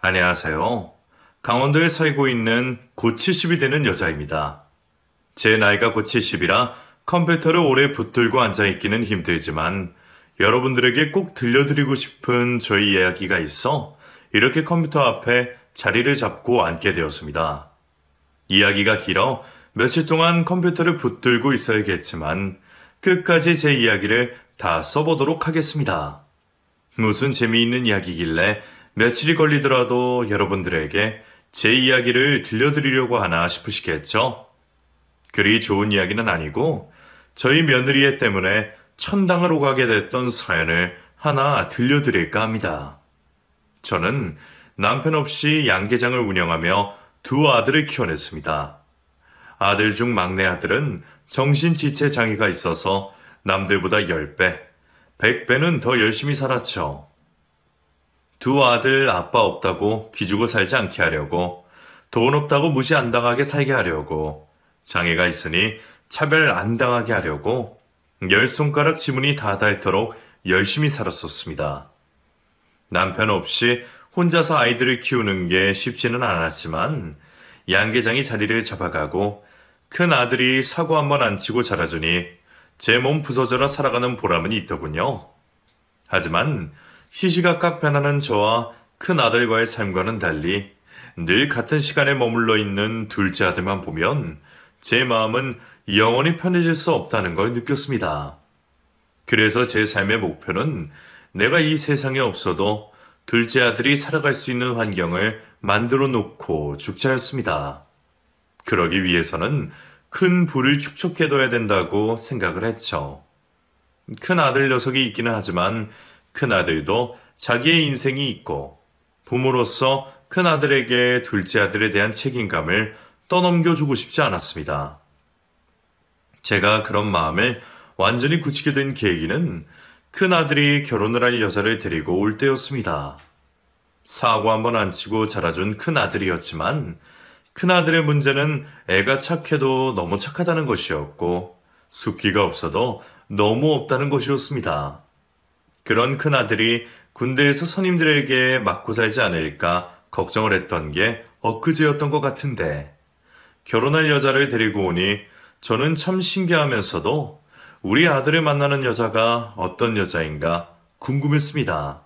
안녕하세요. 강원도에 살고 있는 곧 70이 되는 여자입니다. 제 나이가 곧 70이라 컴퓨터를 오래 붙들고 앉아있기는 힘들지만 여러분들에게 꼭 들려드리고 싶은 저희 이야기가 있어 이렇게 컴퓨터 앞에 자리를 잡고 앉게 되었습니다. 이야기가 길어 며칠 동안 컴퓨터를 붙들고 있어야겠지만 끝까지 제 이야기를 다 써보도록 하겠습니다. 무슨 재미있는 이야기길래 며칠이 걸리더라도 여러분들에게 제 이야기를 들려드리려고 하나 싶으시겠죠? 그리 좋은 이야기는 아니고 저희 며느리 때문에 천당을 오가게 됐던 사연을 하나 들려드릴까 합니다. 저는 남편 없이 양계장을 운영하며 두 아들을 키워냈습니다. 아들 중 막내 아들은 정신지체 장애가 있어서 남들보다 10배, 100배는 더 열심히 살았죠. 두 아들 아빠 없다고 기죽어 살지 않게 하려고, 돈 없다고 무시 안 당하게 살게 하려고, 장애가 있으니 차별 안 당하게 하려고 10손가락 지문이 다 닳도록 열심히 살았었습니다. 남편 없이 혼자서 아이들을 키우는 게 쉽지는 않았지만 양계장이 자리를 잡아가고 큰 아들이 사고 한번 안 치고 자라주니 제 몸 부서져라 살아가는 보람은 있더군요. 하지만 시시각각 변하는 저와 큰 아들과의 삶과는 달리 늘 같은 시간에 머물러 있는 둘째 아들만 보면 제 마음은 영원히 편해질 수 없다는 걸 느꼈습니다. 그래서 제 삶의 목표는 내가 이 세상에 없어도 둘째 아들이 살아갈 수 있는 환경을 만들어 놓고 죽자였습니다. 그러기 위해서는 큰 부를 축적해둬야 된다고 생각을 했죠. 큰 아들 녀석이 있기는 하지만 큰 아들도 자기의 인생이 있고 부모로서 큰 아들에게 둘째 아들에 대한 책임감을 떠넘겨주고 싶지 않았습니다. 제가 그런 마음을 완전히 굳히게 된 계기는 큰 아들이 결혼을 할 여자를 데리고 올 때였습니다. 사고 한번 안 치고 자라준 큰 아들이었지만 큰 아들의 문제는 애가 착해도 너무 착하다는 것이었고 숫기가 없어도 너무 없다는 것이었습니다. 그런 큰 아들이 군대에서 선임들에게 맞고 살지 않을까 걱정을 했던 게 엊그제였던 것 같은데 결혼할 여자를 데리고 오니 저는 참 신기하면서도 우리 아들을 만나는 여자가 어떤 여자인가 궁금했습니다.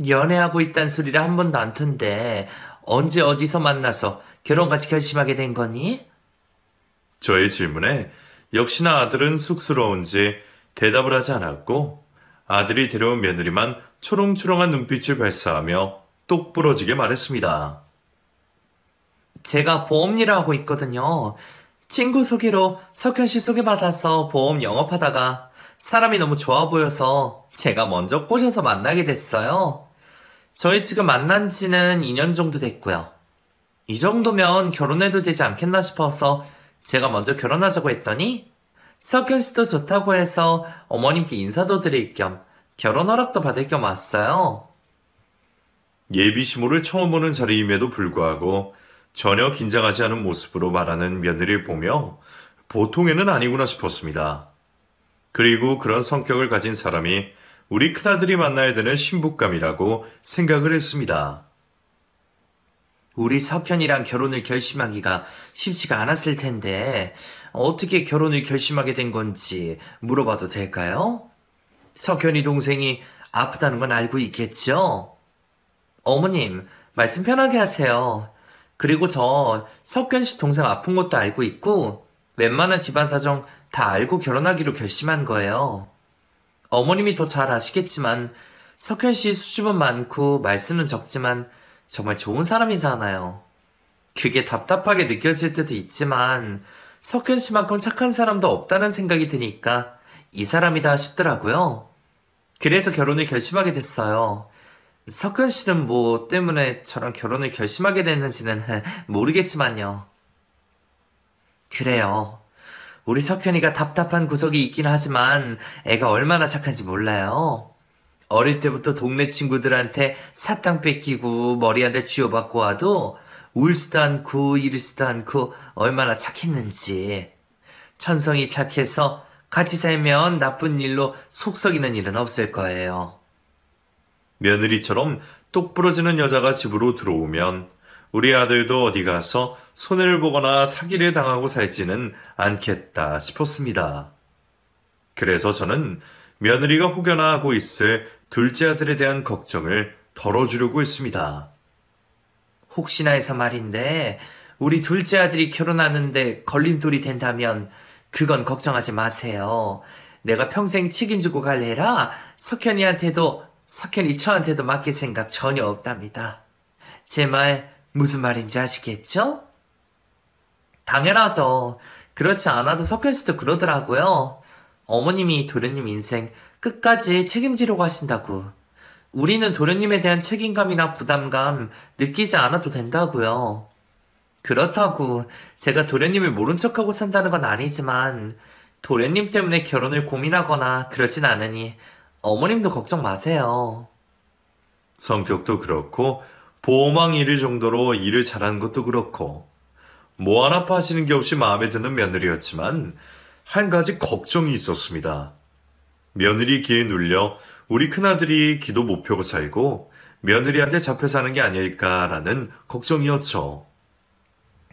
연애하고 있단 소리를 한 번도 안 턴데 언제 어디서 만나서 결혼까지 결심하게 된 거니? 저의 질문에 역시나 아들은 쑥스러운지 대답을 하지 않았고 아들이 데려온 며느리만 초롱초롱한 눈빛을 발사하며 똑부러지게 말했습니다. 제가 보험 일을 하고 있거든요. 친구 소개로 석현 씨 소개받아서 보험 영업하다가 사람이 너무 좋아 보여서 제가 먼저 꼬셔서 만나게 됐어요. 저희 지금 만난 지는 2년 정도 됐고요. 이 정도면 결혼해도 되지 않겠나 싶어서 제가 먼저 결혼하자고 했더니 석현 씨도 좋다고 해서 어머님께 인사도 드릴 겸 결혼 허락도 받을 겸 왔어요. 예비 시모를 처음 보는 자리임에도 불구하고 전혀 긴장하지 않은 모습으로 말하는 며느리를 보며 보통에는 아니구나 싶었습니다. 그리고 그런 성격을 가진 사람이 우리 큰아들이 만나야 되는 신부감이라고 생각을 했습니다. 우리 석현이랑 결혼을 결심하기가 쉽지가 않았을 텐데 어떻게 결혼을 결심하게 된 건지 물어봐도 될까요? 석현이 동생이 아프다는 건 알고 있겠죠? 어머님, 말씀 편하게 하세요. 그리고 저 석현 씨 동생 아픈 것도 알고 있고 웬만한 집안 사정 다 알고 결혼하기로 결심한 거예요. 어머님이 더 잘 아시겠지만 석현 씨 수줍은 많고 말수는 적지만 정말 좋은 사람이잖아요. 그게 답답하게 느껴질 때도 있지만 석현 씨만큼 착한 사람도 없다는 생각이 드니까 이 사람이다 싶더라고요. 그래서 결혼을 결심하게 됐어요. 석현 씨는 뭐 때문에 저랑 결혼을 결심하게 됐는지는 모르겠지만요. 그래요. 우리 석현이가 답답한 구석이 있긴 하지만 애가 얼마나 착한지 몰라요. 어릴 때부터 동네 친구들한테 사탕 뺏기고 머리 한 대 쥐어받고 와도 울지도 않고 이르지도 않고 얼마나 착했는지. 천성이 착해서 같이 살면 나쁜 일로 속 썩이는 일은 없을 거예요. 며느리처럼 똑 부러지는 여자가 집으로 들어오면 우리 아들도 어디 가서 손해를 보거나 사기를 당하고 살지는 않겠다 싶었습니다. 그래서 저는 며느리가 혹여나 하고 있을 둘째 아들에 대한 걱정을 덜어주려고 했습니다. 혹시나 해서 말인데 우리 둘째 아들이 결혼하는데 걸림돌이 된다면 그건 걱정하지 마세요. 내가 평생 책임지고 갈래라 석현이한테도 석현이 저한테도 맡길 생각 전혀 없답니다. 제 말 무슨 말인지 아시겠죠? 당연하죠. 그렇지 않아도 석현 씨도 그러더라고요. 어머님이 도련님 인생 끝까지 책임지려고 하신다고. 우리는 도련님에 대한 책임감이나 부담감 느끼지 않아도 된다고요. 그렇다고 제가 도련님을 모른 척하고 산다는 건 아니지만 도련님 때문에 결혼을 고민하거나 그러진 않으니 어머님도 걱정 마세요. 성격도 그렇고 보호망 일일 정도로 일을 잘하는 것도 그렇고 뭐 하나 빠지는 게 없이 마음에 드는 며느리였지만 한 가지 걱정이 있었습니다. 며느리 기에 눌려 우리 큰아들이 기도 못 펴고 살고 며느리한테 잡혀 사는 게 아닐까라는 걱정이었죠.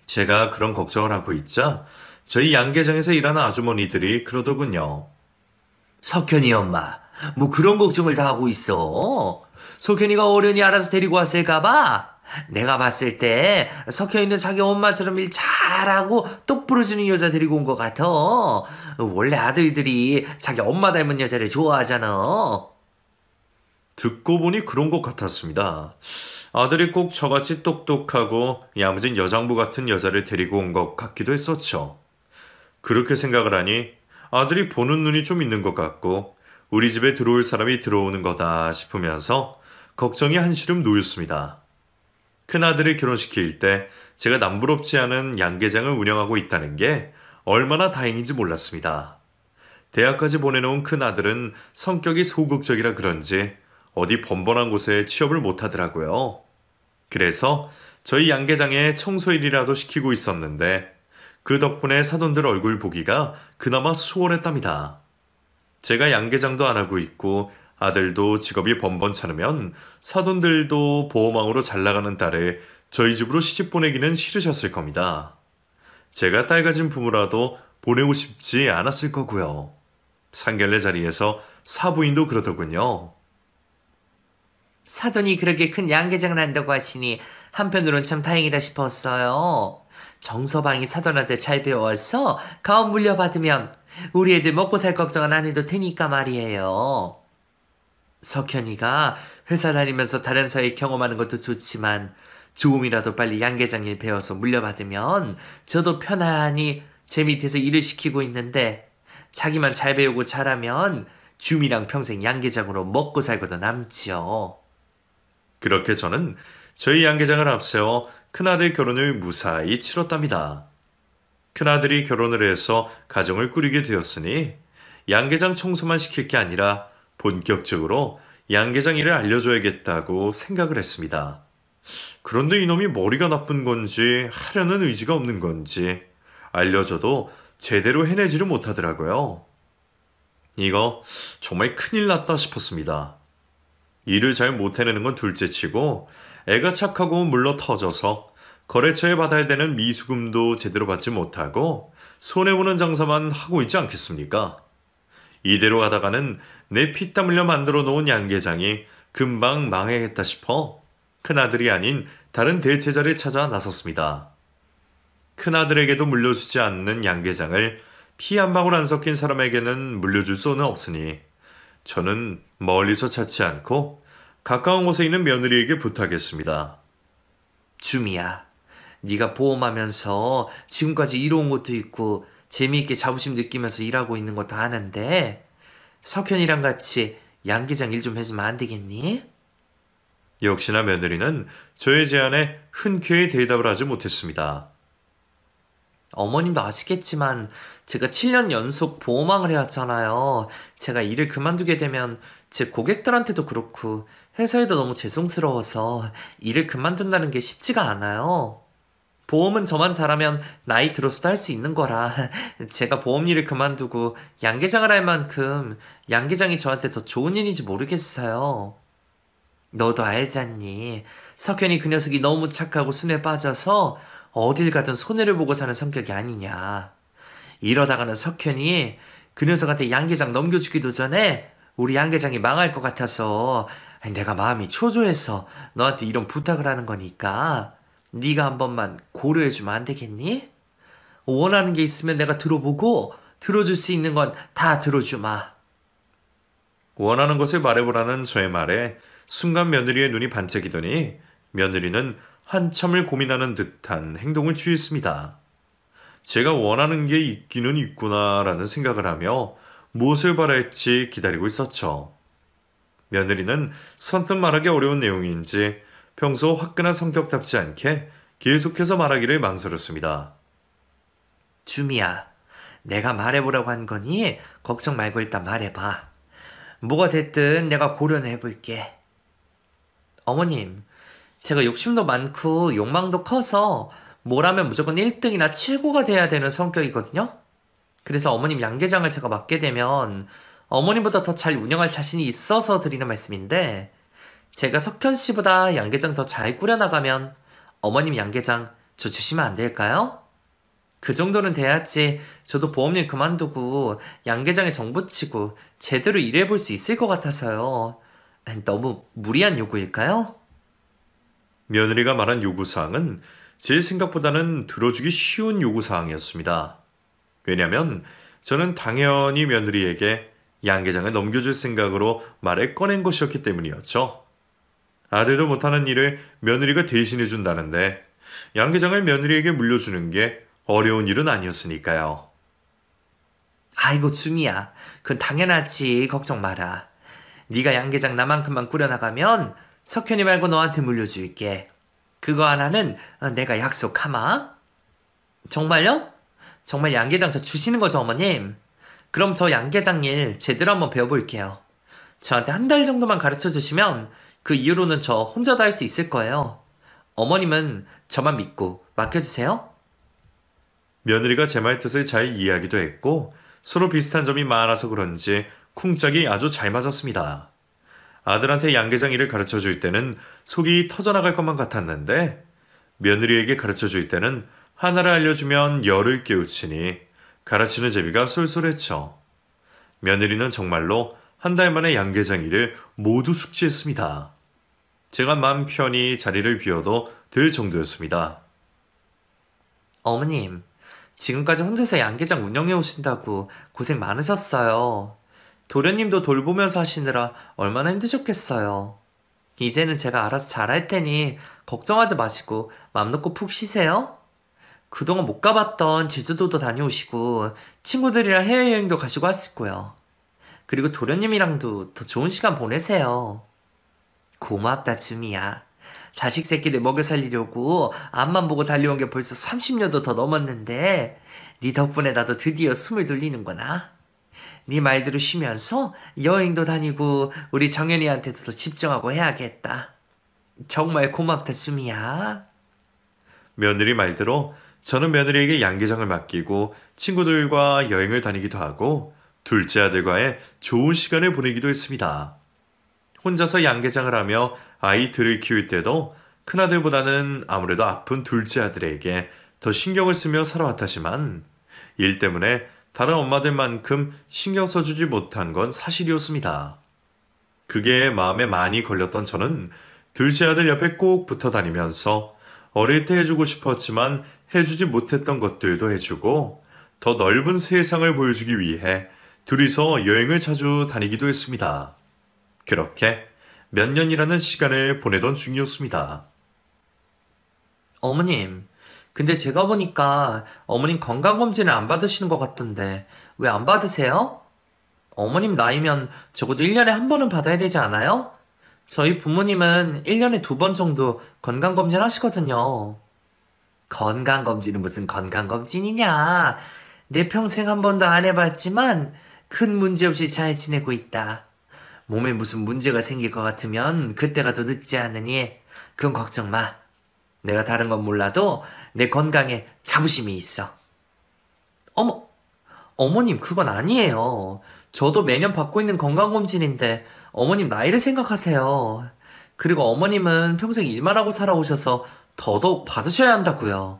제가 그런 걱정을 하고 있자 저희 양계장에서 일하는 아주머니들이 그러더군요. 석현이 엄마, 뭐 그런 걱정을 다 하고 있어. 석현이가 어련히 알아서 데리고 왔을까봐. 내가 봤을 때 석현이는 자기 엄마처럼 일 잘하고 똑 부러지는 여자 데리고 온 것 같아. 원래 아들들이 자기 엄마 닮은 여자를 좋아하잖아. 듣고 보니 그런 것 같았습니다. 아들이 꼭 저같이 똑똑하고 야무진 여장부 같은 여자를 데리고 온 것 같기도 했었죠. 그렇게 생각을 하니 아들이 보는 눈이 좀 있는 것 같고 우리 집에 들어올 사람이 들어오는 거다 싶으면서 걱정이 한시름 놓였습니다. 큰아들을 결혼시킬 때 제가 남부럽지 않은 양계장을 운영하고 있다는 게 얼마나 다행인지 몰랐습니다. 대학까지 보내놓은 큰아들은 성격이 소극적이라 그런지 어디 번번한 곳에 취업을 못하더라고요. 그래서 저희 양계장에 청소일이라도 시키고 있었는데 그 덕분에 사돈들 얼굴 보기가 그나마 수월했답니다. 제가 양계장도 안 하고 있고 아들도 직업이 번번찮으면 사돈들도 보호망으로 잘 나가는 딸을 저희 집으로 시집 보내기는 싫으셨을 겁니다. 제가 딸 가진 부모라도 보내고 싶지 않았을 거고요. 상견례 자리에서 사부인도 그러더군요. 사돈이 그렇게 큰 양계장을 한다고 하시니 한편으론 참 다행이다 싶었어요. 정서방이 사돈한테 잘 배워서 가업 물려받으면 우리 애들 먹고 살 걱정은 안 해도 되니까 말이에요. 석현이가 회사 다니면서 다른 사회 경험하는 것도 좋지만 조금이라도 빨리 양계장 일 배워서 물려받으면 저도 편안히 제 밑에서 일을 시키고 있는데 자기만 잘 배우고 잘하면 주미랑 평생 양계장으로 먹고 살고도 남지요. 그렇게 저는 저희 양계장을 앞세워 큰아들 결혼을 무사히 치렀답니다. 큰아들이 결혼을 해서 가정을 꾸리게 되었으니 양계장 청소만 시킬 게 아니라 본격적으로 양계장 일을 알려줘야겠다고 생각을 했습니다. 그런데 이놈이 머리가 나쁜 건지 하려는 의지가 없는 건지 알려줘도 제대로 해내지를 못하더라고요. 이거 정말 큰일 났다 싶었습니다. 일을 잘 못해내는 건 둘째치고 애가 착하고 물러 터져서 거래처에 받아야 되는 미수금도 제대로 받지 못하고 손해보는 장사만 하고 있지 않겠습니까? 이대로 가다가는 내 피땀 흘려 만들어 놓은 양계장이 금방 망해겠다 싶어 큰아들이 아닌 다른 대체자를 찾아 나섰습니다. 큰아들에게도 물려주지 않는 양계장을 피 한 방울 안 섞인 사람에게는 물려줄 수는 없으니 저는 멀리서 찾지 않고 가까운 곳에 있는 며느리에게 부탁했습니다. 주미야, 네가 보험하면서 지금까지 이뤄온 것도 있고 재미있게 자부심 느끼면서 일하고 있는 것도 아는데 석현이랑 같이 양계장 일 좀 해주면 안 되겠니? 역시나 며느리는 저의 제안에 흔쾌히 대답을 하지 못했습니다. 어머님도 아시겠지만 제가 7년 연속 보험왕을 해왔잖아요. 제가 일을 그만두게 되면 제 고객들한테도 그렇고 회사에도 너무 죄송스러워서 일을 그만둔다는 게 쉽지가 않아요. 보험은 저만 잘하면 나이 들어서도 할 수 있는 거라 제가 보험 일을 그만두고 양계장을 할 만큼 양계장이 저한테 더 좋은 일인지 모르겠어요. 너도 알잖니. 석현이 그 녀석이 너무 착하고 순에 빠져서 어딜 가든 손해를 보고 사는 성격이 아니냐. 이러다가는 석현이 그 녀석한테 양계장 넘겨주기도 전에 우리 양계장이 망할 것 같아서 내가 마음이 초조해서 너한테 이런 부탁을 하는 거니까 네가 한 번만 고려해주면 안 되겠니? 원하는 게 있으면 내가 들어보고 들어줄 수 있는 건 다 들어주마. 원하는 것을 말해보라는 저의 말에 순간 며느리의 눈이 반짝이더니 며느리는 한참을 고민하는 듯한 행동을 취했습니다. 제가 원하는 게 있기는 있구나라는 생각을 하며 무엇을 바랄지 기다리고 있었죠. 며느리는 선뜻 말하기 어려운 내용인지 평소 화끈한 성격답지 않게 계속해서 말하기를 망설였습니다. 주미야, 내가 말해보라고 한 거니 걱정 말고 일단 말해봐. 뭐가 됐든 내가 고려는 해볼게. 어머님, 제가 욕심도 많고 욕망도 커서 뭘 하면 무조건 1등이나 최고가 돼야 되는 성격이거든요. 그래서 어머님 양계장을 제가 맡게 되면 어머님보다 더 잘 운영할 자신이 있어서 드리는 말씀인데, 제가 석현 씨보다 양계장 더 잘 꾸려나가면 어머님 양계장 저 주시면 안 될까요? 그 정도는 돼야지 저도 보험일 그만두고 양계장에 정붙이고 제대로 일해볼 수 있을 것 같아서요. 너무 무리한 요구일까요? 며느리가 말한 요구사항은 제 생각보다는 들어주기 쉬운 요구사항이었습니다. 왜냐하면 저는 당연히 며느리에게 양계장을 넘겨줄 생각으로 말을 꺼낸 것이었기 때문이었죠. 아들도 못하는 일을 며느리가 대신해 준다는데 양계장을 며느리에게 물려주는 게 어려운 일은 아니었으니까요. 아이고 주미야, 그건 당연하지. 걱정 마라. 네가 양계장 나만큼만 꾸려나가면 석현이 말고 너한테 물려줄게. 그거 하나는 내가 약속하마. 정말요? 정말 양계장 저 주시는 거죠, 어머님? 그럼 저 양계장 일 제대로 한번 배워볼게요. 저한테 한 달 정도만 가르쳐 주시면 그 이후로는 저 혼자 다 할 수 있을 거예요. 어머님은 저만 믿고 맡겨주세요. 며느리가 제 말 뜻을 잘 이해하기도 했고 서로 비슷한 점이 많아서 그런지 쿵짝이 아주 잘 맞았습니다. 아들한테 양계장 일을 가르쳐 줄 때는 속이 터져나갈 것만 같았는데 며느리에게 가르쳐 줄 때는 하나를 알려주면 열을 깨우치니 가르치는 재미가 쏠쏠했죠. 며느리는 정말로 한 달 만에 양계장 일을 모두 숙지했습니다. 제가 마음 편히 자리를 비워도 될 정도였습니다. 어머님, 지금까지 혼자서 양계장 운영해 오신다고 고생 많으셨어요. 도련님도 돌보면서 하시느라 얼마나 힘드셨겠어요. 이제는 제가 알아서 잘할 테니 걱정하지 마시고 맘 놓고 푹 쉬세요. 그동안 못 가봤던 제주도도 다녀오시고 친구들이랑 해외여행도 가시고 하실 거예요. 그리고 도련님이랑도 더 좋은 시간 보내세요. 고맙다 주미야. 자식 새끼들 먹여 살리려고 앞만 보고 달려온 게 벌써 30년도 더 넘었는데 네 덕분에 나도 드디어 숨을 돌리는구나. 네 말대로 쉬면서 여행도 다니고 우리 정연이한테도 더 집중하고 해야겠다. 정말 고맙다 수미야. 며느리 말대로 저는 며느리에게 양계장을 맡기고 친구들과 여행을 다니기도 하고 둘째 아들과의 좋은 시간을 보내기도 했습니다. 혼자서 양계장을 하며 아이들을 키울 때도 큰아들보다는 아무래도 아픈 둘째 아들에게 더 신경을 쓰며 살아왔다지만 일 때문에 다른 엄마들만큼 신경 써주지 못한 건 사실이었습니다. 그게 마음에 많이 걸렸던 저는 둘째 아들 옆에 꼭 붙어 다니면서 어릴 때 해주고 싶었지만 해주지 못했던 것들도 해주고 더 넓은 세상을 보여주기 위해 둘이서 여행을 자주 다니기도 했습니다. 그렇게 몇 년이라는 시간을 보내던 중이었습니다. 어머님, 근데 제가 보니까 어머님 건강검진을 안 받으시는 것 같던데 왜 안 받으세요? 어머님 나이면 적어도 1년에 한 번은 받아야 되지 않아요? 저희 부모님은 1년에 2번 정도 건강검진 하시거든요. 건강검진은 무슨 건강검진이냐? 내 평생 한 번도 안 해봤지만 큰 문제 없이 잘 지내고 있다. 몸에 무슨 문제가 생길 것 같으면 그때가 더 늦지 않으니 그건 걱정 마. 내가 다른 건 몰라도 내 건강에 자부심이 있어. 어머님 그건 아니에요. 저도 매년 받고 있는 건강검진인데 어머님 나이를 생각하세요. 그리고 어머님은 평생 일만 하고 살아오셔서 더더욱 받으셔야 한다고요.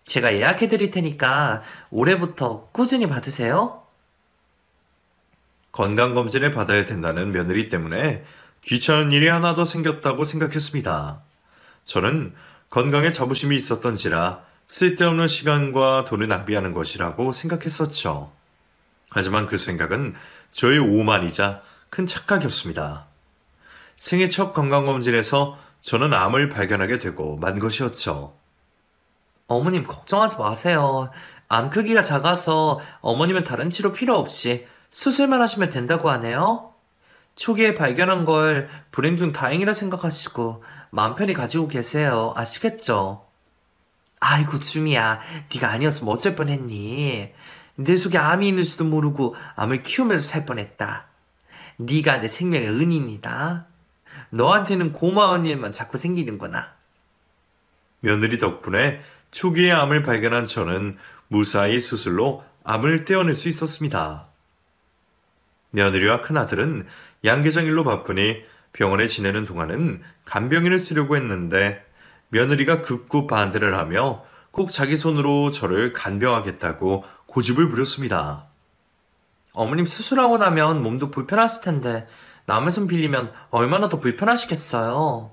제가 예약해 드릴 테니까 올해부터 꾸준히 받으세요. 건강검진을 받아야 된다는 며느리 때문에 귀찮은 일이 하나 더 생겼다고 생각했습니다. 저는 건강에 자부심이 있었던지라 쓸데없는 시간과 돈을 낭비하는 것이라고 생각했었죠. 하지만 그 생각은 저의 오만이자 큰 착각이었습니다. 생애 첫 건강검진에서 저는 암을 발견하게 되고 만 것이었죠. 어머님 걱정하지 마세요. 암 크기가 작아서 어머님은 다른 치료 필요 없이 수술만 하시면 된다고 하네요. 초기에 발견한 걸 불행 중 다행이라 생각하시고 마음 편히 가지고 계세요. 아시겠죠? 아이고 주미야, 네가 아니었으면 어쩔 뻔했니? 내 속에 암이 있는지도 모르고 암을 키우면서 살 뻔했다. 네가 내 생명의 은인이다. 너한테는 고마운 일만 자꾸 생기는구나. 며느리 덕분에 초기에 암을 발견한 저는 무사히 수술로 암을 떼어낼 수 있었습니다. 며느리와 큰아들은 양계장 일로 바쁘니 병원에 지내는 동안은 간병인을 쓰려고 했는데 며느리가 극구 반대를 하며 꼭 자기 손으로 저를 간병하겠다고 고집을 부렸습니다. 어머님 수술하고 나면 몸도 불편하실 텐데 남의 손 빌리면 얼마나 더 불편하시겠어요.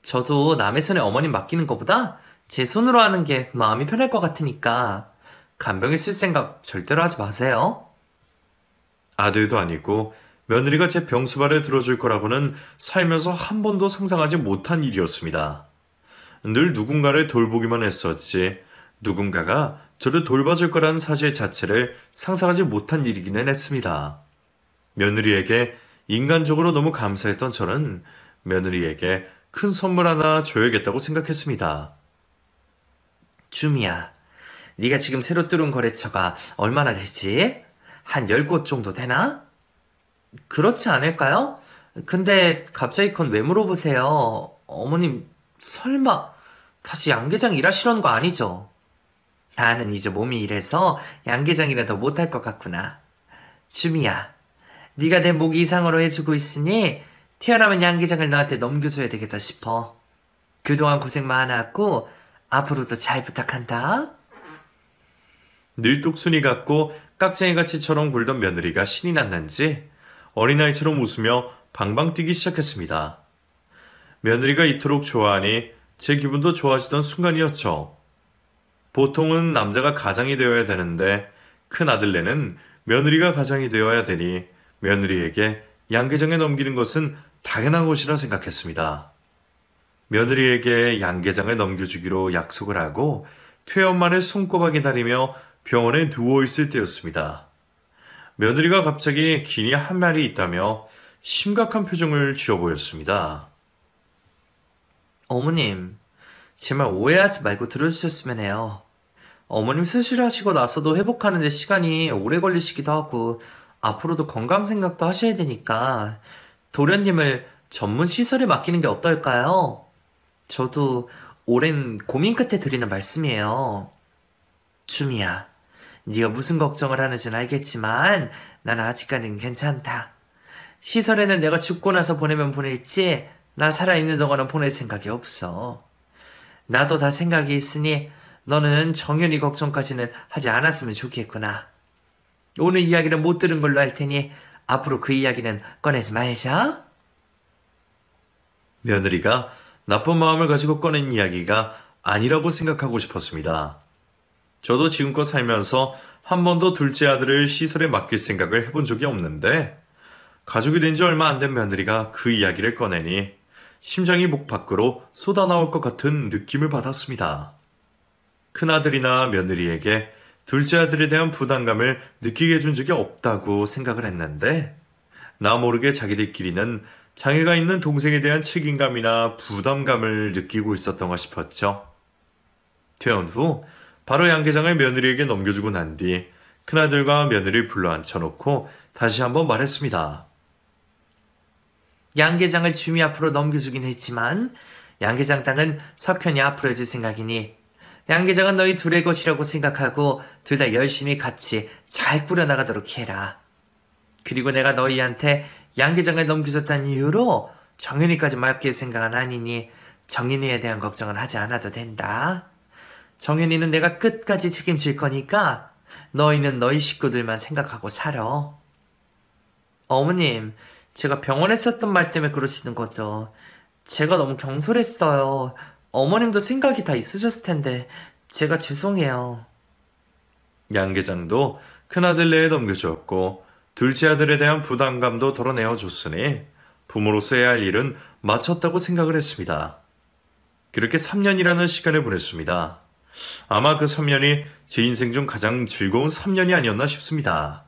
저도 남의 손에 어머님 맡기는 것보다 제 손으로 하는 게 마음이 편할 것 같으니까 간병인 쓸 생각 절대로 하지 마세요. 아들도 아니고 며느리가 제 병수발에 들어줄 거라고는 살면서 한 번도 상상하지 못한 일이었습니다. 늘 누군가를 돌보기만 했었지 누군가가 저를 돌봐줄 거라는 사실 자체를 상상하지 못한 일이기는 했습니다. 며느리에게 인간적으로 너무 감사했던 저는 며느리에게 큰 선물 하나 줘야겠다고 생각했습니다. 주미야, 네가 지금 새로 뚫은 거래처가 얼마나 되지? 한 10곳 정도 되나? 그렇지 않을까요? 근데 갑자기 그건 왜 물어보세요? 어머님 설마 다시 양계장 일하시려는 거 아니죠? 나는 이제 몸이 이래서 양계장이라도 못할 것 같구나. 주미야, 네가 내 목 이상으로 해주고 있으니 태어나면 양계장을 너한테 넘겨줘야 되겠다 싶어. 그동안 고생 많았고 앞으로도 잘 부탁한다. 늘 똑순이 같고 깍쟁이같이처럼 굴던 며느리가 신이 났는지 어린아이처럼 웃으며 방방 뛰기 시작했습니다. 며느리가 이토록 좋아하니 제 기분도 좋아지던 순간이었죠. 보통은 남자가 가장이 되어야 되는데 큰아들네는 며느리가 가장이 되어야 되니 며느리에게 양계장에 넘기는 것은 당연한 것이라 생각했습니다. 며느리에게 양계장을 넘겨주기로 약속을 하고 퇴원만을 손꼽아 기다리며 병원에 누워있을 때였습니다. 며느리가 갑자기 기니 한 말이 있다며 심각한 표정을 지어 보였습니다. 어머님, 제 말 오해하지 말고 들어주셨으면 해요. 어머님 수술하시고 나서도 회복하는 데 시간이 오래 걸리시기도 하고 앞으로도 건강 생각도 하셔야 되니까 도련님을 전문 시설에 맡기는 게 어떨까요? 저도 오랜 고민 끝에 드리는 말씀이에요. 주미야, 네가 무슨 걱정을 하는지는 알겠지만 난 아직까지는 괜찮다. 시설에는 내가 죽고 나서 보내면 보낼지 나 살아있는 동안은 보낼 생각이 없어. 나도 다 생각이 있으니 너는 정연이 걱정까지는 하지 않았으면 좋겠구나. 오늘 이야기는 못 들은 걸로 할 테니 앞으로 그 이야기는 꺼내지 말자. 며느리가 나쁜 마음을 가지고 꺼낸 이야기가 아니라고 생각하고 싶었습니다. 저도 지금껏 살면서 한 번도 둘째 아들을 시설에 맡길 생각을 해본 적이 없는데 가족이 된 지 얼마 안 된 며느리가 그 이야기를 꺼내니 심장이 목 밖으로 쏟아나올 것 같은 느낌을 받았습니다. 큰아들이나 며느리에게 둘째 아들에 대한 부담감을 느끼게 해준 적이 없다고 생각을 했는데 나 모르게 자기들끼리는 장애가 있는 동생에 대한 책임감이나 부담감을 느끼고 있었던가 싶었죠. 퇴원 후 바로 양계장을 며느리에게 넘겨주고 난 뒤 큰아들과 며느리를 불러 앉혀놓고 다시 한번 말했습니다. 양계장을 주미 앞으로 넘겨주긴 했지만 양계장 땅은 석현이 앞으로 해줄 생각이니 양계장은 너희 둘의 것이라고 생각하고 둘 다 열심히 같이 잘 꾸려나가도록 해라. 그리고 내가 너희한테 양계장을 넘겨줬다는 이유로 정윤이까지 맡길 생각은 아니니 정윤이에 대한 걱정은 하지 않아도 된다. 정윤이는 내가 끝까지 책임질 거니까 너희는 너희 식구들만 생각하고 살아. 어머님, 제가 병원에 썼던 말 때문에 그러시는 거죠. 제가 너무 경솔했어요. 어머님도 생각이 다 있으셨을 텐데 제가 죄송해요. 양 계장도 큰아들내에 넘겨주었고 둘째 아들에 대한 부담감도 덜어내어 줬으니 부모로서 해야 할 일은 마쳤다고 생각을 했습니다. 그렇게 3년이라는 시간을 보냈습니다. 아마 그 3년이 제 인생 중 가장 즐거운 3년이 아니었나 싶습니다.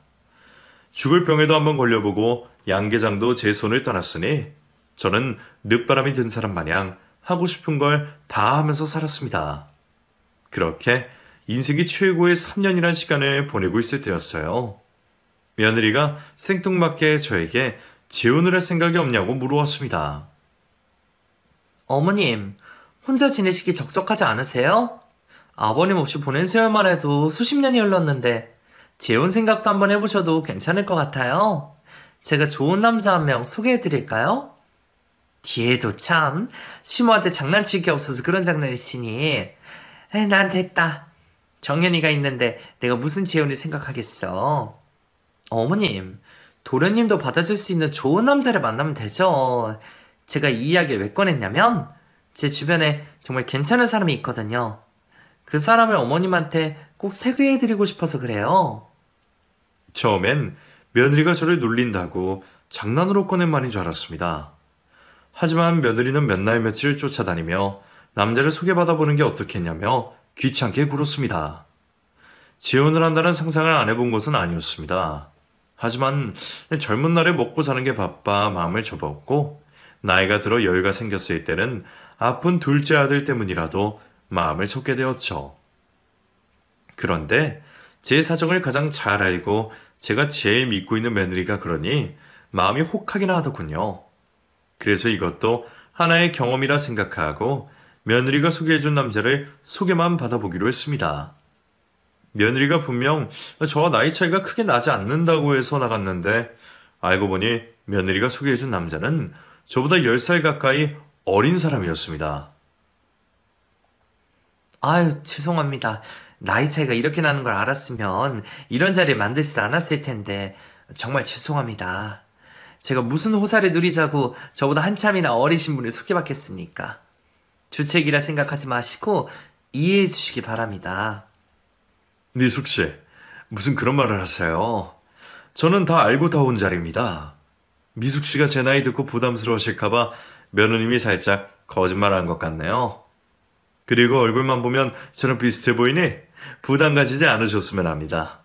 죽을 병에도 한번 걸려보고 양 계장도 제 손을 떠났으니 저는 늦바람이 든 사람 마냥 하고 싶은 걸 다 하면서 살았습니다. 그렇게 인생이 최고의 3년이란 시간을 보내고 있을 때였어요. 며느리가 생뚱맞게 저에게 재혼을 할 생각이 없냐고 물어왔습니다. 어머님, 혼자 지내시기 적적하지 않으세요? 아버님 없이 보낸 세월만 해도 수십 년이 흘렀는데 재혼 생각도 한번 해보셔도 괜찮을 것 같아요. 제가 좋은 남자 한 명 소개해드릴까요? 뒤에도 참 시모한테 장난칠 게 없어서 그런 장난을 치니 난 됐다. 정연이가 있는데 내가 무슨 재혼을 생각하겠어. 어머님, 도련님도 받아줄 수 있는 좋은 남자를 만나면 되죠. 제가 이 이야기를 왜 꺼냈냐면 제 주변에 정말 괜찮은 사람이 있거든요. 그 사람을 어머님한테 꼭 소개해드리고 싶어서 그래요. 처음엔 며느리가 저를 놀린다고 장난으로 꺼낸 말인 줄 알았습니다. 하지만 며느리는 몇 날 며칠 쫓아다니며 남자를 소개받아 보는 게 어떻겠냐며 귀찮게 굴었습니다. 재혼을 한다는 상상을 안 해본 것은 아니었습니다. 하지만 젊은 날에 먹고 사는 게 바빠 마음을 접었고 나이가 들어 여유가 생겼을 때는 아픈 둘째 아들 때문이라도 마음을 접게 되었죠. 그런데 제 사정을 가장 잘 알고 제가 제일 믿고 있는 며느리가 그러니 마음이 혹하기나 하더군요. 그래서 이것도 하나의 경험이라 생각하고 며느리가 소개해준 남자를 소개만 받아보기로 했습니다. 며느리가 분명 저와 나이 차이가 크게 나지 않는다고 해서 나갔는데 알고 보니 며느리가 소개해준 남자는 저보다 10살 가까이 어린 사람이었습니다. 아유, 죄송합니다. 나이 차이가 이렇게 나는 걸 알았으면 이런 자리에 만들지 않았을 텐데 정말 죄송합니다. 제가 무슨 호사를 누리자고 저보다 한참이나 어리신 분을 소개받겠습니까? 주책이라 생각하지 마시고 이해해 주시기 바랍니다. 미숙 씨, 무슨 그런 말을 하세요? 저는 다 알고 다 온 자리입니다. 미숙 씨가 제 나이 듣고 부담스러우실까봐 며느님이 살짝 거짓말한 것 같네요. 그리고 얼굴만 보면 저랑 비슷해 보이니 부담 가지지 않으셨으면 합니다.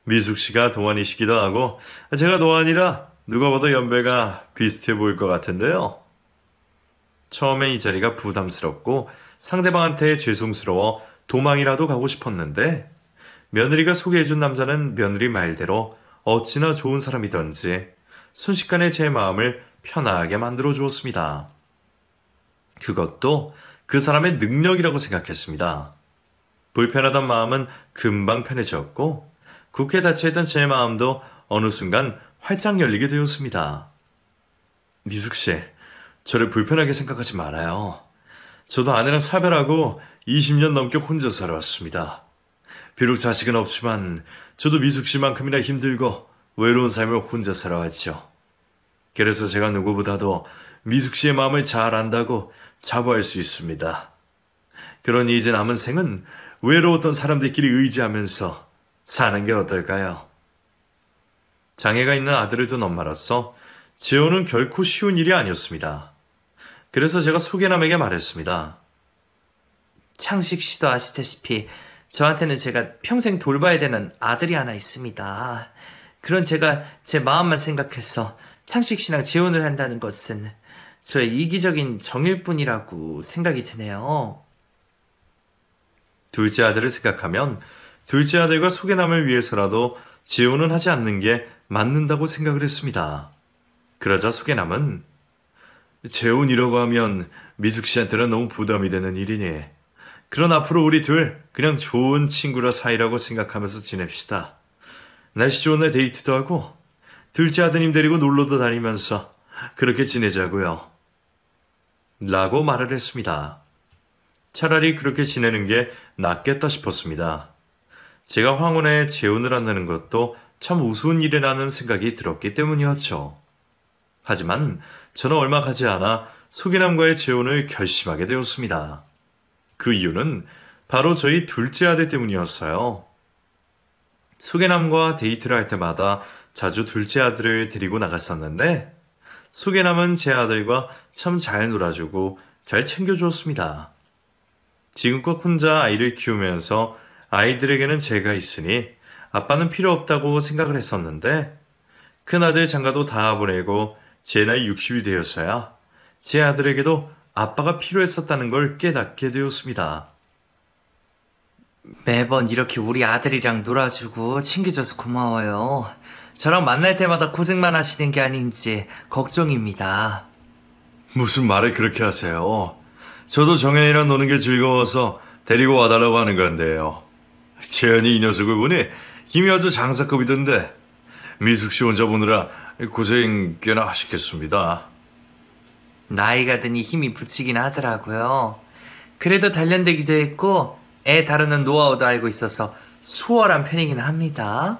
미숙 씨가 동안이시기도 하고 제가 노안이라 누가 봐도 연배가 비슷해 보일 것 같은데요. 처음엔 이 자리가 부담스럽고 상대방한테 죄송스러워 도망이라도 가고 싶었는데 며느리가 소개해준 남자는 며느리 말대로 어찌나 좋은 사람이던지 순식간에 제 마음을 편하게 만들어 주었습니다. 그것도 그 사람의 능력이라고 생각했습니다. 불편하던 마음은 금방 편해졌고 굳게 닫혀있던 제 마음도 어느 순간 활짝 열리게 되었습니다. 미숙 씨, 저를 불편하게 생각하지 말아요. 저도 아내랑 사별하고 20년 넘게 혼자 살아왔습니다. 비록 자식은 없지만 저도 미숙 씨만큼이나 힘들고 외로운 삶을 혼자 살아왔죠. 그래서 제가 누구보다도 미숙 씨의 마음을 잘 안다고 자부할 수 있습니다. 그러니 이제 남은 생은 외로웠던 사람들끼리 의지하면서 사는 게 어떨까요? 장애가 있는 아들을 둔 엄마로서 재혼은 결코 쉬운 일이 아니었습니다. 그래서 제가 소개남에게 말했습니다. 창식 씨도 아시다시피 저한테는 제가 평생 돌봐야 되는 아들이 하나 있습니다. 그런 제가 제 마음만 생각해서 창식 씨랑 재혼을 한다는 것은 저의 이기적인 정일 뿐이라고 생각이 드네요. 둘째 아들을 생각하면 둘째 아들과 소개남을 위해서라도 재혼은 하지 않는 게 맞는다고 생각을 했습니다. 그러자 소개남은 재혼이라고 하면 미숙 씨한테는 너무 부담이 되는 일이니 그런 앞으로 우리 둘 그냥 좋은 친구라 사이라고 생각하면서 지냅시다. 날씨 좋은 날 데이트도 하고 둘째 아드님 데리고 놀러도 다니면서 그렇게 지내자고요. 라고 말을 했습니다. 차라리 그렇게 지내는 게 낫겠다 싶었습니다. 제가 황혼에 재혼을 한다는 것도 참 우스운 일이라는 생각이 들었기 때문이었죠. 하지만 저는 얼마 가지 않아 소개남과의 재혼을 결심하게 되었습니다. 그 이유는 바로 저희 둘째 아들 때문이었어요. 소개남과 데이트를 할 때마다 자주 둘째 아들을 데리고 나갔었는데 소개남은 제 아들과 참 잘 놀아주고 잘 챙겨주었습니다. 지금껏 혼자 아이를 키우면서 아이들에게는 제가 있으니 아빠는 필요 없다고 생각을 했었는데 큰아들 장가도 다 보내고 제 나이 60이 되었어야 제 아들에게도 아빠가 필요했었다는 걸 깨닫게 되었습니다. 매번 이렇게 우리 아들이랑 놀아주고 챙겨줘서 고마워요. 저랑 만날 때마다 고생만 하시는 게 아닌지 걱정입니다. 무슨 말을 그렇게 하세요? 저도 정현이랑 노는 게 즐거워서 데리고 와달라고 하는 건데요. 재현이 이 녀석을 보니 힘이 아주 장사급이던데 미숙 씨 혼자 보느라 고생 꽤나 하시겠습니다. 나이가 드니 힘이 붙이긴 하더라고요. 그래도 단련되기도 했고 애 다루는 노하우도 알고 있어서 수월한 편이긴 합니다.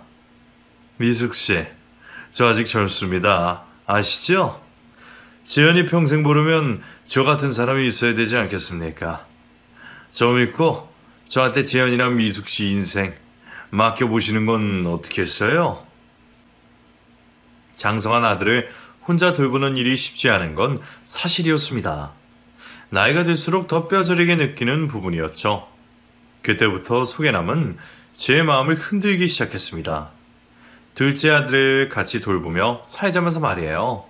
미숙 씨, 저 아직 젊습니다. 아시죠? 재현이 평생 모르면 저 같은 사람이 있어야 되지 않겠습니까? 저 믿고 저한테 재현이랑 미숙 씨 인생 맡겨보시는 건 어떻겠어요? 장성한 아들을 혼자 돌보는 일이 쉽지 않은 건 사실이었습니다. 나이가 들수록 더 뼈저리게 느끼는 부분이었죠. 그때부터 소개남은 제 마음을 흔들기 시작했습니다. 둘째 아들을 같이 돌보며 살자면서 말이에요.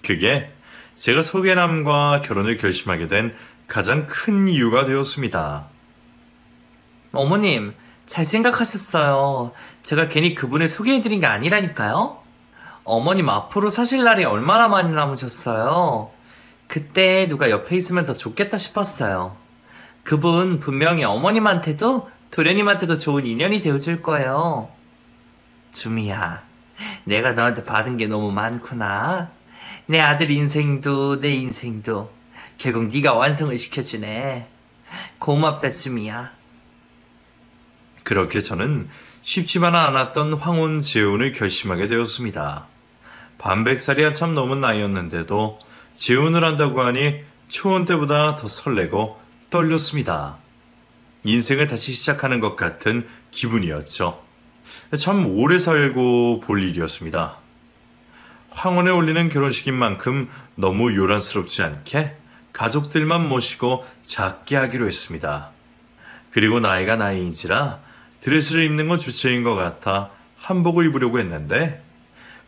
그게 제가 소개남과 결혼을 결심하게 된 가장 큰 이유가 되었습니다. 어머님, 잘 생각하셨어요. 제가 괜히 그분을 소개해드린 게 아니라니까요. 어머님 앞으로 사실 날이 얼마나 많이 남으셨어요. 그때 누가 옆에 있으면 더 좋겠다 싶었어요. 그분 분명히 어머님한테도 도련님한테도 좋은 인연이 되어줄 거예요. 주미야, 내가 너한테 받은 게 너무 많구나. 내 아들 인생도 내 인생도 결국 네가 완성을 시켜주네. 고맙다 주미야. 그렇게 저는 쉽지만 않았던 황혼 재혼을 결심하게 되었습니다. 반백살이 한참 넘은 나이였는데도 재혼을 한다고 하니 초혼 때보다 더 설레고 떨렸습니다. 인생을 다시 시작하는 것 같은 기분이었죠. 참 오래 살고 볼 일이었습니다. 황혼에 올리는 결혼식인 만큼 너무 요란스럽지 않게 가족들만 모시고 작게 하기로 했습니다. 그리고 나이가 나이인지라 드레스를 입는 건 주체인 것 같아 한복을 입으려고 했는데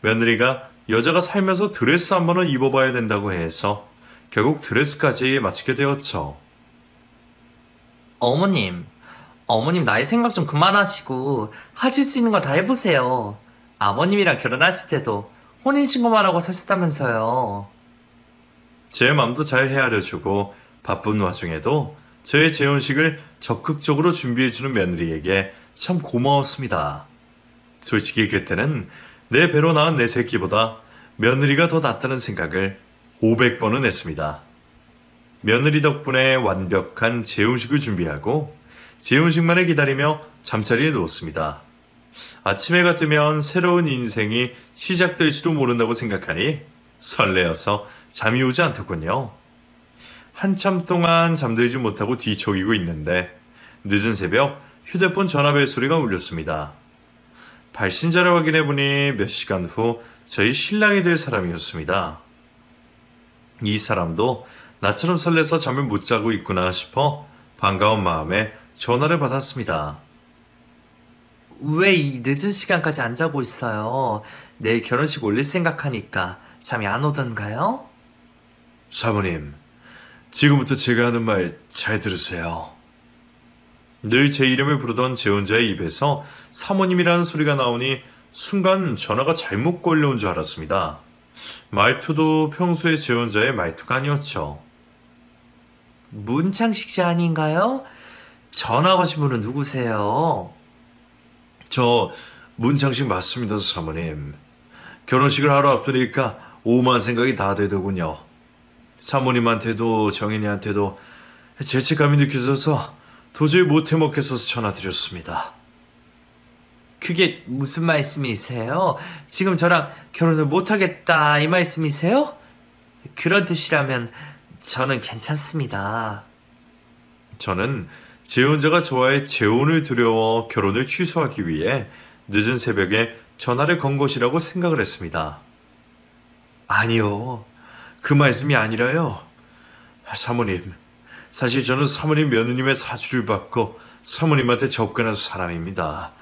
며느리가 여자가 살면서 드레스 한 번은 입어봐야 된다고 해서 결국 드레스까지 마치게 되었죠. 어머님 나이 생각 좀 그만하시고 하실 수 있는 거 다 해보세요. 아버님이랑 결혼하실 때도 혼인신고만 하고 사셨다면서요. 제 맘도 잘 헤아려주고 바쁜 와중에도 저의 재혼식을 적극적으로 준비해주는 며느리에게 참 고마웠습니다. 솔직히 그때는 내 배로 낳은 내 새끼보다 며느리가 더 낫다는 생각을 500번은 했습니다. 며느리 덕분에 완벽한 재혼식을 준비하고 재혼식만을 기다리며 잠자리에 누웠습니다. 아침해가 뜨면 새로운 인생이 시작될지도 모른다고 생각하니 설레어서 잠이 오지 않더군요. 한참 동안 잠들지 못하고 뒤척이고 있는데 늦은 새벽 휴대폰 전화벨 소리가 울렸습니다. 발신자를 확인해보니 몇 시간 후 저희 신랑이 될 사람이었습니다. 이 사람도 나처럼 설레서 잠을 못 자고 있구나 싶어 반가운 마음에 전화를 받았습니다. 왜 이 늦은 시간까지 안 자고 있어요? 내일 결혼식 올릴 생각하니까 잠이 안 오던가요? 사모님, 지금부터 제가 하는 말 잘 들으세요. 늘 제 이름을 부르던 제 혼자의 입에서 사모님이라는 소리가 나오니 순간 전화가 잘못 걸려온 줄 알았습니다. 말투도 평소의 제 혼자의 말투가 아니었죠. 문창식 씨 아닌가요? 전화 거신 분은 누구세요? 저 문창식 맞습니다, 사모님. 결혼식을 하루 앞두니까 오만 생각이 다 되더군요. 사모님한테도 정인이한테도 죄책감이 느껴져서 도저히 못해 먹겠어서 전화드렸습니다. 그게 무슨 말씀이세요? 지금 저랑 결혼을 못하겠다 이 말씀이세요? 그런 뜻이라면 저는 괜찮습니다. 저는 재혼자가 저와의 재혼을 두려워 결혼을 취소하기 위해 늦은 새벽에 전화를 건 것이라고 생각을 했습니다. 아니요. 그 말씀이 아니라요. 사모님, 사실 저는 사모님 며느님의 사주를 받고 사모님한테 접근한 사람입니다.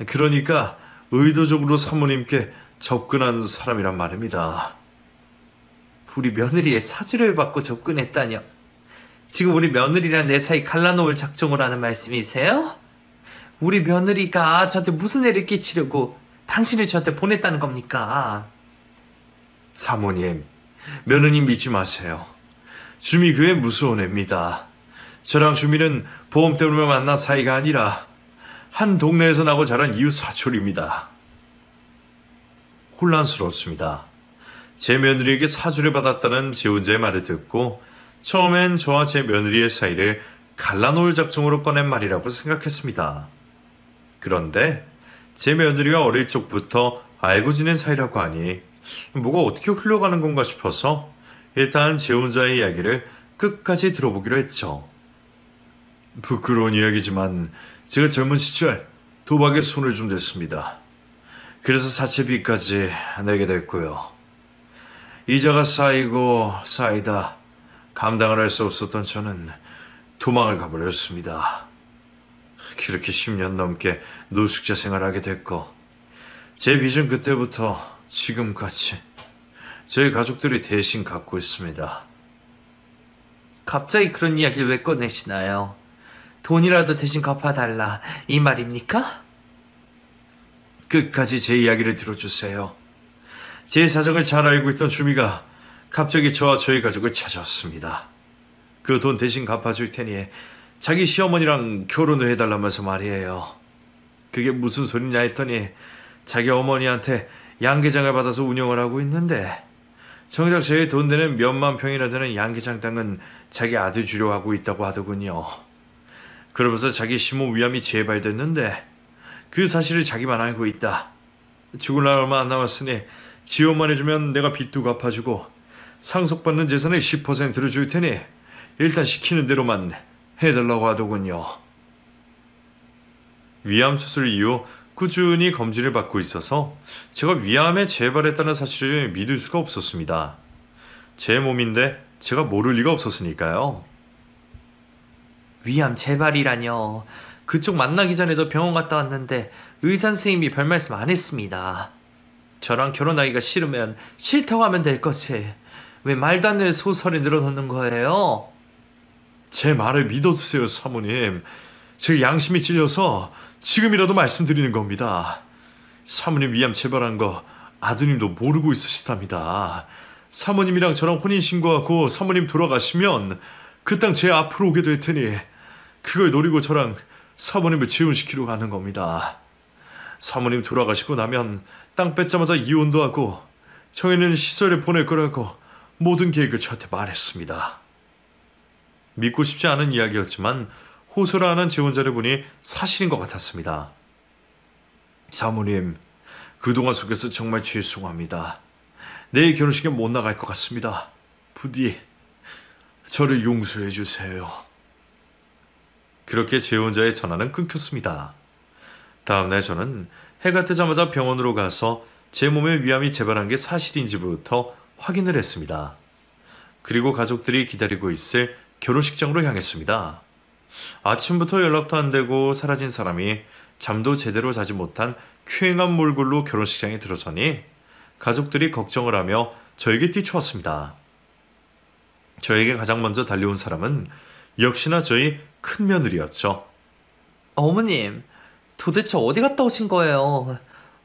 그러니까 의도적으로 사모님께 접근한 사람이란 말입니다. 우리 며느리의 사주를 받고 접근했다뇨? 지금 우리 며느리랑 내 사이 갈라놓을 작정을 하는 말씀이세요? 우리 며느리가 저한테 무슨 애를 끼치려고 당신을 저한테 보냈다는 겁니까? 사모님, 며느님 믿지 마세요. 주미 그의 무서운 애입니다. 저랑 주미는 보험 때문에 만난 사이가 아니라 한 동네에서 나고 자란 이웃 사촌입니다. 혼란스러웠습니다. 제 며느리에게 사주를 받았다는 재혼자의 말을 듣고 처음엔 저와 제 며느리의 사이를 갈라놓을 작정으로 꺼낸 말이라고 생각했습니다. 그런데 제 며느리와 어릴 적부터 알고 지낸 사이라고 하니 뭐가 어떻게 흘러가는 건가 싶어서 일단 재혼자의 이야기를 끝까지 들어보기로 했죠. 부끄러운 이야기지만 제가 젊은 시절 도박에 손을 좀 댔습니다. 그래서 사채비까지 내게 됐고요. 이자가 쌓이고 쌓이다 감당을 할 수 없었던 저는 도망을 가버렸습니다. 그렇게 10년 넘게 노숙자 생활하게 됐고 제 빚은 그때부터 지금까지 저희 가족들이 대신 갚고 있습니다. 갑자기 그런 이야기를 왜 꺼내시나요? 돈이라도 대신 갚아달라 이 말입니까? 끝까지 제 이야기를 들어주세요. 제 사정을 잘 알고 있던 주미가 갑자기 저와 저희 가족을 찾아왔습니다. 그 돈 대신 갚아줄 테니 자기 시어머니랑 결혼을 해달라면서 말이에요. 그게 무슨 소리냐 했더니 자기 어머니한테 양계장을 받아서 운영을 하고 있는데 정작 제 돈 되는 몇만 평이나 되는 양계장 땅은 자기 아들 주려 하고 있다고 하더군요. 그러면서 자기 시모 위암이 재발됐는데 그 사실을 자기만 알고 있다. 죽을 날 얼마 안 남았으니 지원만 해주면 내가 빚도 갚아주고 상속받는 재산의 10%를 줄 테니 일단 시키는 대로만 해달라고 하더군요. 위암 수술 이후 꾸준히 검진을 받고 있어서 제가 위암에 재발했다는 사실을 믿을 수가 없었습니다. 제 몸인데 제가 모를 리가 없었으니까요. 위암 재발이라뇨. 그쪽 만나기 전에도 병원 갔다 왔는데 의사 선생님이 별 말씀 안 했습니다. 저랑 결혼하기가 싫으면 싫다고 하면 될 것을 왜 말도 안 되는 소설을 늘어놓는 거예요? 제 말을 믿어주세요, 사모님. 제 양심이 찔려서 지금이라도 말씀드리는 겁니다. 사모님 위암 재발한 거 아드님도 모르고 있으시답니다. 사모님이랑 저랑 혼인신고하고 사모님 돌아가시면 그 땅 제 앞으로 오게 될 테니 그걸 노리고 저랑 사모님을 재혼시키러 가는 겁니다. 사모님 돌아가시고 나면 땅 뺏자마자 이혼도 하고 저희는 시설에 보낼 거라고 모든 계획을 저한테 말했습니다. 믿고 싶지 않은 이야기였지만 호소를 안 한 재혼자를 보니 사실인 것 같았습니다. 사모님, 그동안 속에서 정말 죄송합니다. 내일 결혼식에 못 나갈 것 같습니다. 부디 저를 용서해 주세요. 그렇게 재혼자의 전화는 끊겼습니다. 다음날 저는 해가 뜨자마자 병원으로 가서 제 몸에 위암이 재발한 게 사실인지부터 확인을 했습니다. 그리고 가족들이 기다리고 있을 결혼식장으로 향했습니다. 아침부터 연락도 안 되고 사라진 사람이 잠도 제대로 자지 못한 쾌행한 몰골로 결혼식장에 들어서니 가족들이 걱정을 하며 저에게 뛰쳐왔습니다. 저에게 가장 먼저 달려온 사람은 역시나 저희 큰며느리였죠. 어머님, 도대체 어디 갔다 오신 거예요?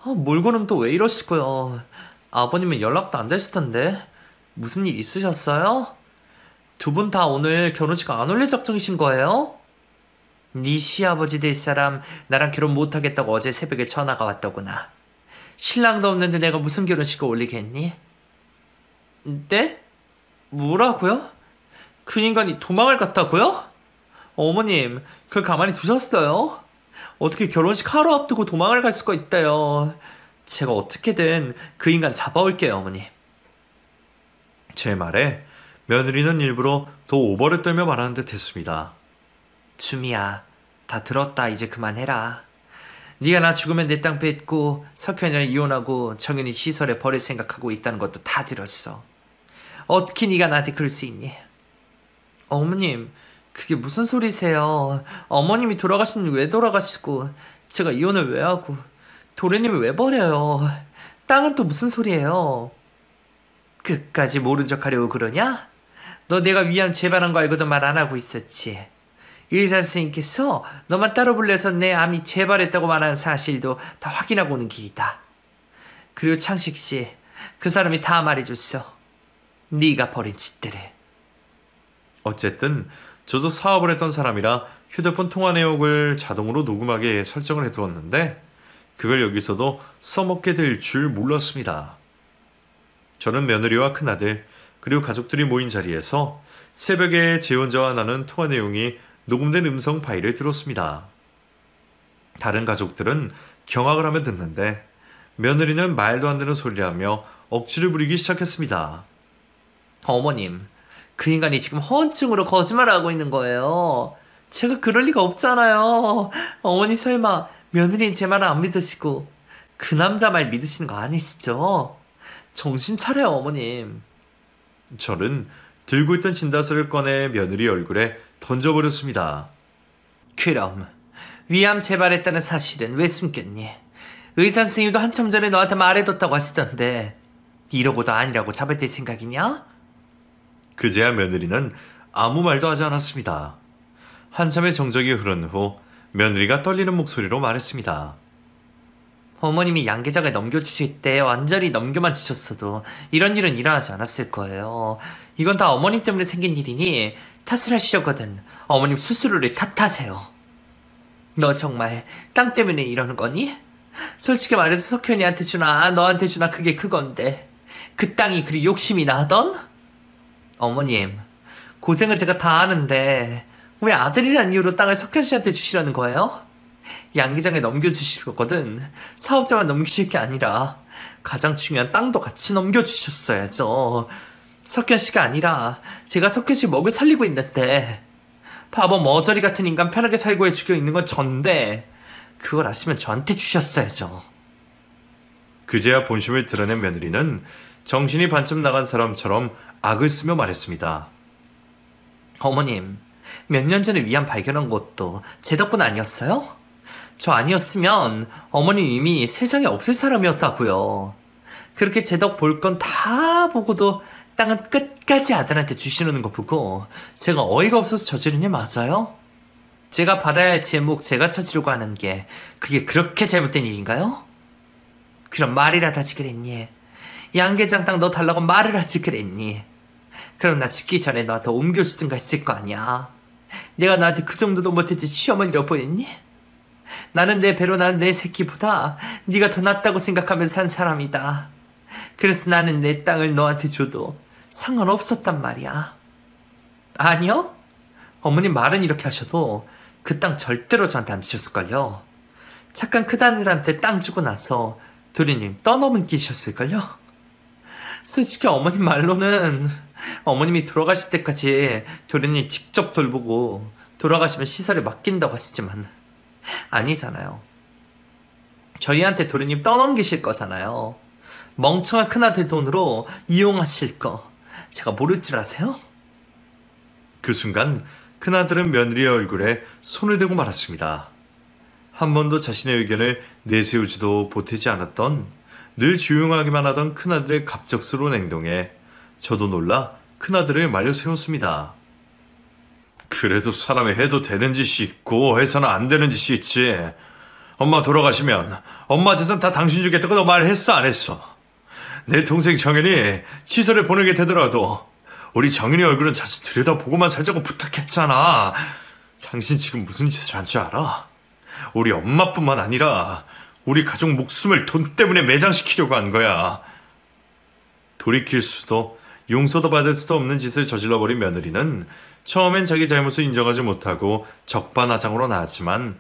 몰고는 또 왜 이러시고요? 아버님은 연락도 안 되실 텐데 무슨 일 있으셨어요? 두 분 다 오늘 결혼식 안 올릴 작정이신 거예요? 네 시아버지 될 사람 나랑 결혼 못하겠다고 어제 새벽에 전화가 왔더구나. 신랑도 없는데 내가 무슨 결혼식을 올리겠니? 네? 뭐라고요? 그 인간이 도망을 갔다고요? 어머님, 그걸 가만히 두셨어요? 어떻게 결혼식 하루 앞두고 도망을 갈 수가 있대요. 제가 어떻게든 그 인간 잡아올게요, 어머니. 제 말에 며느리는 일부러 더 오버를 떨며 말하는 듯 했습니다. 주미야, 다 들었다. 이제 그만해라. 네가 나 죽으면 내 땅 뺏고 석현이랑 이혼하고 정연이 시설에 버릴 생각하고 있다는 것도 다 들었어. 어떻게 네가 나한테 그럴 수 있니? 어머님, 그게 무슨 소리세요? 어머님이 돌아가시는 왜 돌아가시고 제가 이혼을 왜 하고 도련님을 왜 버려요? 땅은 또 무슨 소리예요? 끝까지 모른 척하려고 그러냐? 너 내가 위암 재발한 거 알고도 말 안 하고 있었지. 의사 선생님께서 너만 따로 불러서 내 암이 재발했다고 말하는 사실도 다 확인하고 오는 길이다. 그리고 창식씨, 그 사람이 다 말해줬어. 네가 버린 짓들을. 어쨌든 저도 사업을 했던 사람이라 휴대폰 통화 내역을 자동으로 녹음하게 설정을 해두었는데 그걸 여기서도 써먹게 될 줄 몰랐습니다. 저는 며느리와 큰아들 그리고 가족들이 모인 자리에서 새벽에 제 혼자와 나눈 통화 내용이 녹음된 음성 파일을 들었습니다. 다른 가족들은 경악을 하며 듣는데 며느리는 말도 안 되는 소리를 하며 억지를 부리기 시작했습니다. 어머님, 그 인간이 지금 허언증으로 거짓말을 하고 있는 거예요. 제가 그럴 리가 없잖아요. 어머니 설마 며느리는 제 말을 안 믿으시고 그 남자 말 믿으시는 거 아니시죠? 정신 차려요, 어머님. 저는 들고 있던 진다서를 꺼내 며느리 얼굴에 던져버렸습니다. 그럼 위암 재발했다는 사실은 왜 숨겼니? 의사 선생님도 한참 전에 너한테 말해뒀다고 하시던데 이러고도 아니라고 잡아댈 생각이냐? 그제야 며느리는 아무 말도 하지 않았습니다. 한참의 정적이 흐른 후 며느리가 떨리는 목소리로 말했습니다. 어머님이 양계장을 넘겨주실 때 완전히 넘겨만 주셨어도 이런 일은 일어나지 않았을 거예요. 이건 다 어머님 때문에 생긴 일이니 탓을 하시려거든 어머님 스스로를 탓하세요. 너 정말 땅 때문에 이러는 거니? 솔직히 말해서 석현이한테 주나 너한테 주나 그게 그건데 그 땅이 그리 욕심이 나던? 어머님, 고생을 제가 다 하는데 왜 아들이란 이유로 땅을 석현 씨한테 주시라는 거예요? 양기장에 넘겨주시거든 사업자만 넘기실 게 아니라 가장 중요한 땅도 같이 넘겨주셨어야죠. 석현 씨가 아니라 제가 석현 씨 먹여 살리고 있는데 바보 머저리 같은 인간 편하게 살고 해주고 있는 건 전데 그걸 아시면 저한테 주셨어야죠. 그제야 본심을 드러낸 며느리는 정신이 반쯤 나간 사람처럼 악을 쓰며 말했습니다. 어머님, 몇 년 전에 위암 발견한 것도 제 덕분 아니었어요? 저 아니었으면 어머님 이미 세상에 없을 사람이었다고요. 그렇게 제 덕 볼 건 다 보고도 땅은 끝까지 아들한테 주시는 거 보고 제가 어이가 없어서 저지른 일 맞아요? 제가 받아야 할 제목 제가 찾으려고 하는 게 그게 그렇게 잘못된 일인가요? 그럼 말이라도 하지 그랬니? 양계장 땅 너 달라고 말을 하지 그랬니? 그럼 나 죽기 전에 너한테 옮겨주든가 했을 거 아니야. 내가 너한테 그 정도도 못했지 시어머니라고 보였니? 나는 내 배로 난 내 새끼보다 네가 더 낫다고 생각하면서 산 사람이다. 그래서 나는 내 땅을 너한테 줘도 상관없었단 말이야. 아니요? 어머님 말은 이렇게 하셔도 그 땅 절대로 저한테 안 주셨을걸요. 착한 큰아들한테 땅 주고 나서 도련님 떠넘기셨을걸요. 솔직히 어머님 말로는 어머님이 돌아가실 때까지 도련님 직접 돌보고 돌아가시면 시설에 맡긴다고 하시지만 아니잖아요. 저희한테 도련님 떠넘기실 거잖아요. 멍청한 큰아들 돈으로 이용하실 거 제가 모를 줄 아세요? 그 순간 큰아들은 며느리의 얼굴에 손을 대고 말았습니다. 한 번도 자신의 의견을 내세우지도 보태지 않았던 늘 조용하기만 하던 큰아들의 갑작스러운 행동에 저도 놀라 큰아들을 말려 세웠습니다. 그래도 사람이 해도 되는 짓이 있고 해서는 안 되는 짓이 있지. 엄마 돌아가시면 엄마 재산 다 당신 주겠다고 너 말했어 안 했어? 내 동생 정현이 시설에 보내게 되더라도 우리 정현이 얼굴은 자주 들여다보고만 살자고 부탁했잖아. 당신 지금 무슨 짓을 한 줄 알아? 우리 엄마뿐만 아니라 우리 가족 목숨을 돈 때문에 매장시키려고 한 거야. 돌이킬 수도 용서도 받을 수도 없는 짓을 저질러버린 며느리는 처음엔 자기 잘못을 인정하지 못하고 적반하장으로 나왔지만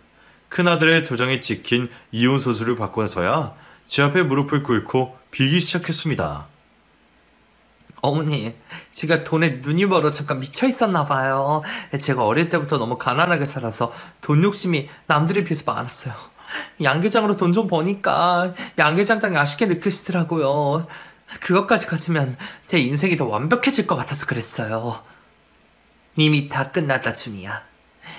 큰아들의 도장이 찍힌 이혼 소수를 받고서야 제 앞에 무릎을 꿇고 빌기 시작했습니다. 어머니, 제가 돈에 눈이 멀어 잠깐 미쳐 있었나 봐요. 제가 어릴 때부터 너무 가난하게 살아서 돈 욕심이 남들에 비해서 많았어요. 양계장으로 돈 좀 버니까 양계장 땅이 아쉽게 느껴지더라고요. 그것까지 가지면 제 인생이 더 완벽해질 것 같아서 그랬어요. 이미 다 끝났다, 준이야.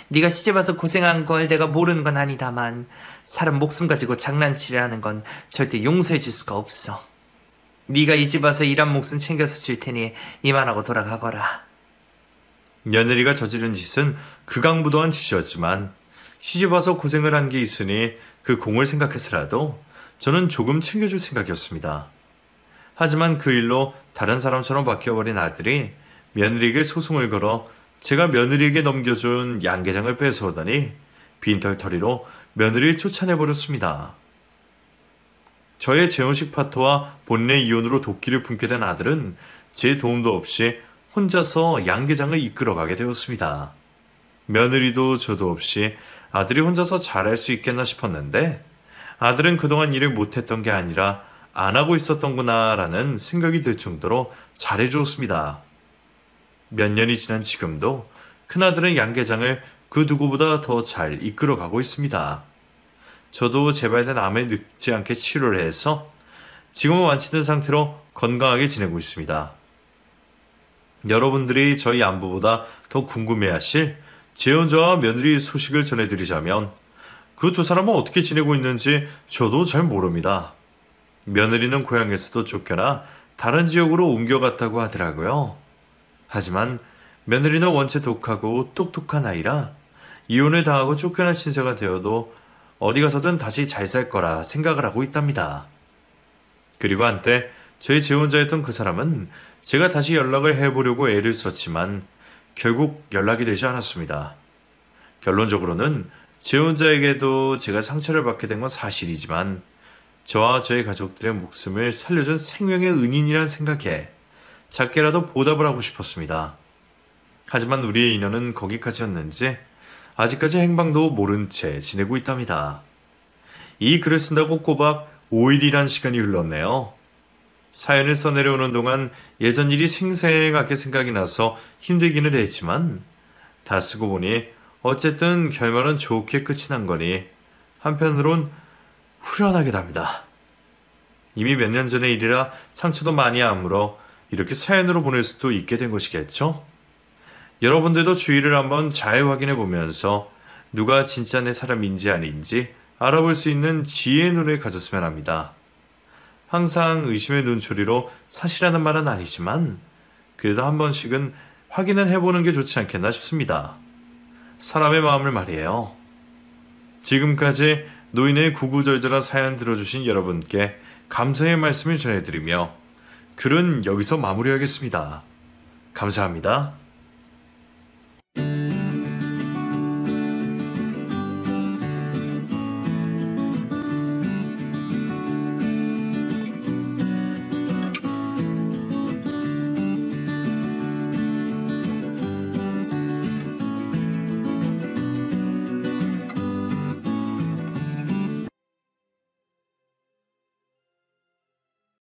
네가 시집와서 고생한 걸 내가 모르는 건 아니다만 사람 목숨 가지고 장난치려는 건 절대 용서해 줄 수가 없어. 네가 이 집 와서 일한 몫은 챙겨서 줄 테니 이만하고 돌아가거라. 며느리가 저지른 짓은 극악무도한 짓이었지만 시집 와서 고생을 한 게 있으니 그 공을 생각해서라도 저는 조금 챙겨줄 생각이었습니다. 하지만 그 일로 다른 사람처럼 바뀌어버린 아들이 며느리에게 소송을 걸어 제가 며느리에게 넘겨준 양계장을 뺏어오다니 빈털터리로 며느리를 쫓아내버렸습니다. 저의 재혼식 파토와 본래 이혼으로 도끼를 품게 된 아들은 제 도움도 없이 혼자서 양계장을 이끌어가게 되었습니다. 며느리도 저도 없이 아들이 혼자서 잘할 수 있겠나 싶었는데 아들은 그동안 일을 못했던 게 아니라 안 하고 있었던구나 라는 생각이 들 정도로 잘해주었습니다. 몇 년이 지난 지금도 큰아들은 양계장을 그 누구보다 더 잘 이끌어가고 있습니다. 저도 재발된 암에 늙지 않게 치료를 해서 지금은 완치된 상태로 건강하게 지내고 있습니다. 여러분들이 저희 안부보다 더 궁금해하실 재혼자와 며느리 소식을 전해드리자면 그 두 사람은 어떻게 지내고 있는지 저도 잘 모릅니다. 며느리는 고향에서도 쫓겨나 다른 지역으로 옮겨갔다고 하더라고요. 하지만 며느리는 원체 독하고 똑똑한 아이라 이혼을 당하고 쫓겨난 신세가 되어도 어디 가서든 다시 잘 살 거라 생각을 하고 있답니다. 그리고 한때 저희 재혼자였던 그 사람은 제가 다시 연락을 해보려고 애를 썼지만 결국 연락이 되지 않았습니다. 결론적으로는 재혼자에게도 제가 상처를 받게 된 건 사실이지만 저와 저희 가족들의 목숨을 살려준 생명의 은인이라는 생각에 작게라도 보답을 하고 싶었습니다. 하지만 우리의 인연은 거기까지였는지 아직까지 행방도 모른 채 지내고 있답니다. 이 글을 쓴다고 꼬박 5일이란 시간이 흘렀네요. 사연을 써내려오는 동안 예전 일이 생생하게 생각이 나서 힘들기는 했지만 다 쓰고 보니 어쨌든 결말은 좋게 끝이 난 거니 한편으론 후련하게 답니다. 이미 몇 년 전의 일이라 상처도 많이 아물어 이렇게 사연으로 보낼 수도 있게 된 것이겠죠? 여러분들도 주위를 한번 잘 확인해 보면서 누가 진짜 내 사람인지 아닌지 알아볼 수 있는 지혜의 눈을 가졌으면 합니다. 항상 의심의 눈초리로 사실하는 말은 아니지만 그래도 한 번씩은 확인을 해보는 게 좋지 않겠나 싶습니다. 사람의 마음을 말이에요. 지금까지 노인의 구구절절한 사연 들어주신 여러분께 감사의 말씀을 전해드리며 글은 여기서 마무리하겠습니다. 감사합니다.